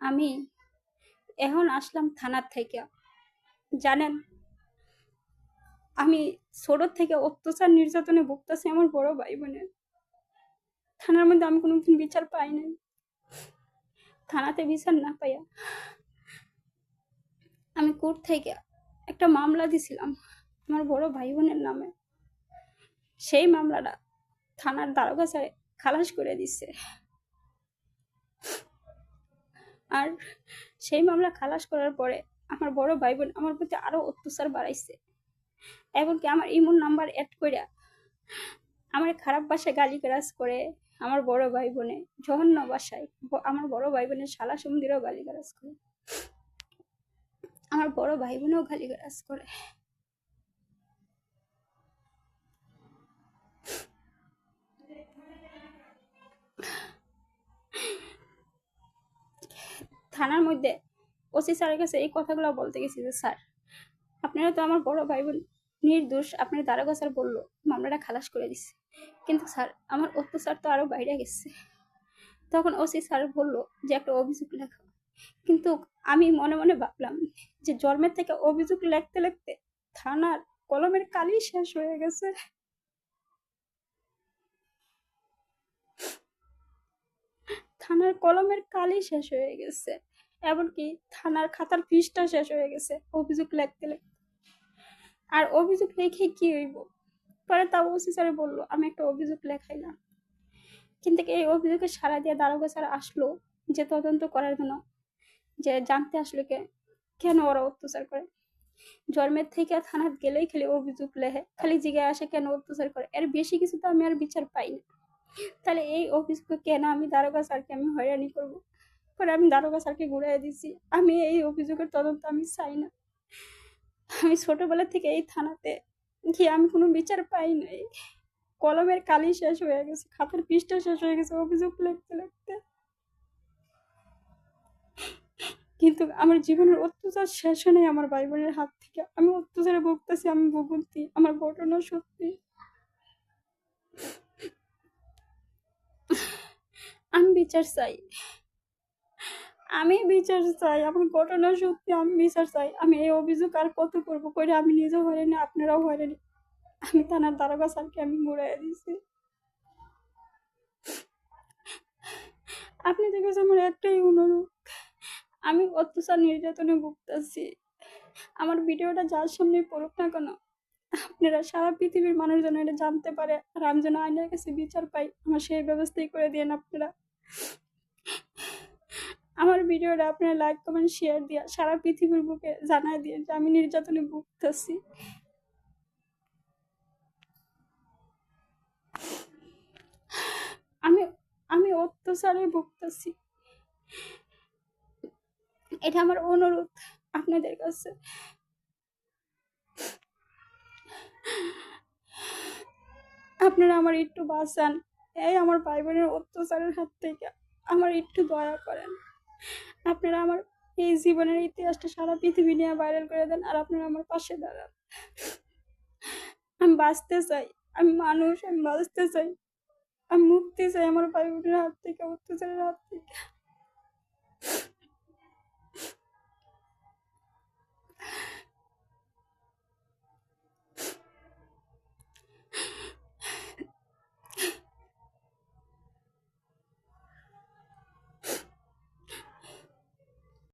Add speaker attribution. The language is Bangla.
Speaker 1: আমি এখন আসলাম থানার থেকে। জানেন, আমি ছোট থেকে অত্যাচার নির্যাতনে ভুগতেছি আমার বড় ভাই বোনের। থানার মধ্যে আমি কোনোদিন বিচার পাই নাই। থানাতে বিচার না পাইয়া আমি কোর্ট থেকে একটা মামলা দিছিলাম আমার বড় ভাই বোনের নামে। সেই মামলাটা থানার দারোগা স্যার খালাস করে দিচ্ছে। আর সেই মামলা খালাস করার পরে আমার বড় ভাই বোন আমার প্রতি আরো অত্যাচার বাড়াইছে। এমনকি আমার ইমোর নাম্বার অ্যাড করে আমার খারাপ ভাষায় গালিগালাজ করে। আমার বড় ভাই বোনে জঘন্য ভাষায় আমার বড় ভাই বোনের শালা সমুদ্রেও গালিগালাজ করে, আমার বড় ভাই বোনেও গালিগালাজ করে। থানার মধ্যে ওসি স্যারের কাছে এই কথাগুলো বলতে গেছি যে স্যার, আপনারা তো আমার বড় ভাই বোন নির্দোষ, আপনার দারোগা স্যার বললো মামলাটা খালাস করে দিচ্ছে, কিন্তু স্যার আমার অত্যাচার তো আরো বাইরে গেছে। তখন ওসি স্যার বললো যে একটা অভিযোগ লেখা। কিন্তু আমি মনে মনে ভাবলাম যে জন্মের থেকে অভিযোগ লিখতে লিখতে থানার কলমের কালি শেষ হয়ে গেছে। থানার কলমের কালি শেষ হয়ে গেছে, এমনকি থানার খাতার পৃষ্ঠা শেষ হয়ে গেছে অভিযোগ লিখতে লিখতে। আর অভিযোগ লিখে কি হইব? পরে তাও ওসি স্যার বললো আমি একটা অভিযোগ লেখাইলাম। কিন্তু এই অভিযোগের সাড়া দিয়ে দারোগা স্যার আসলো যে তদন্ত করার জন্য, যে জানতে আসলে কেন ওরা অত্যাচার করে। জন্মের থেকে থানাত গেলেই খালি অভিযোগ লেখে, খালি জিজ্ঞাসা আসে কেন অত্যাচার করে, এর বেশি কিছু তো আমি আর বিচার পাই না। তাহলে এই অভিযোগ কেন আমি দারোগা স্যারকে আমি হয়রানি করবো? পরে আমি দারোগা স্যারকে ঘুরাই দিছি। আমি এই অভিযোগের তদন্ত আমি চাই না। আমি ছোটবেলা থেকে এই থানাতে গিয়ে আমি কোনো বিচার পাই নাই। কলমের কালি শেষ হয়ে গেছে, খাতার পৃষ্ঠা শেষ হয়ে গেছে অভিযোগ লিখতে লিখতে। কিন্তু আমার জীবনের অত্যাচার শেষ হয় নাই আমার ভাই বোনের হাত থেকে। আমি অত্যাচারে ভুগতেছি, আমি ভুগন্তি, আমার ঘটনা সত্যি। আমি বিচার চাই, আমি বিচার চাই, আমার ঘটনা সত্যি, আমি বিচার চাই। আমি এই অভিযোগ আর কত করবো করে, আমি নিজেও হয়রানি, আপনারাও হয়রানি। আমি থানার দারোগা স্যারকে আমি ঘুরাই দিয়েছি। আপনাদের কাছে আমার একটাই অনুরোধ, আমি অত্যাচার নির্যাতনে ভুগতেছি। আমার ভিডিওটা যার সামনে পড়ুক না কেন, আপনারা সারা পৃথিবীর মানুষ যেন এটা জানতে পারে, আর আমি যেন আইনের কাছে বিচার পাই, আমার সেই ব্যবস্থাই করে দিন আপনারা। আমার ভিডিওটা আপনারা লাইক কমেন্ট শেয়ার দিয়া সারা পৃথিবীর বুকে জানাই দিয়ে যে আমি নির্যাতনে ভুগতেছি। আমি আমি অত্যাচারে ভুগতেছি। এটা আমার অনুরোধ আপনাদের কাছে। আপনারা আমার একটু বাঁচান, এই আমার ভাই বোনের অত্যাচারের হাত থেকে আমার একটু দয়া করেন। আপনারা আমার এই জীবনের ইতিহাসটা সারা পৃথিবী নিয়ে ভাইরাল করে দেন, আর আপনারা আমার পাশে দাঁড়ান। আমি বাঁচতে চাই, আমি মানুষ, আমি বাঁচতে চাই, আমি মুক্তি চাই আমার ভাই বোনের হাত থেকে, অত্যাচারের হাত থেকে।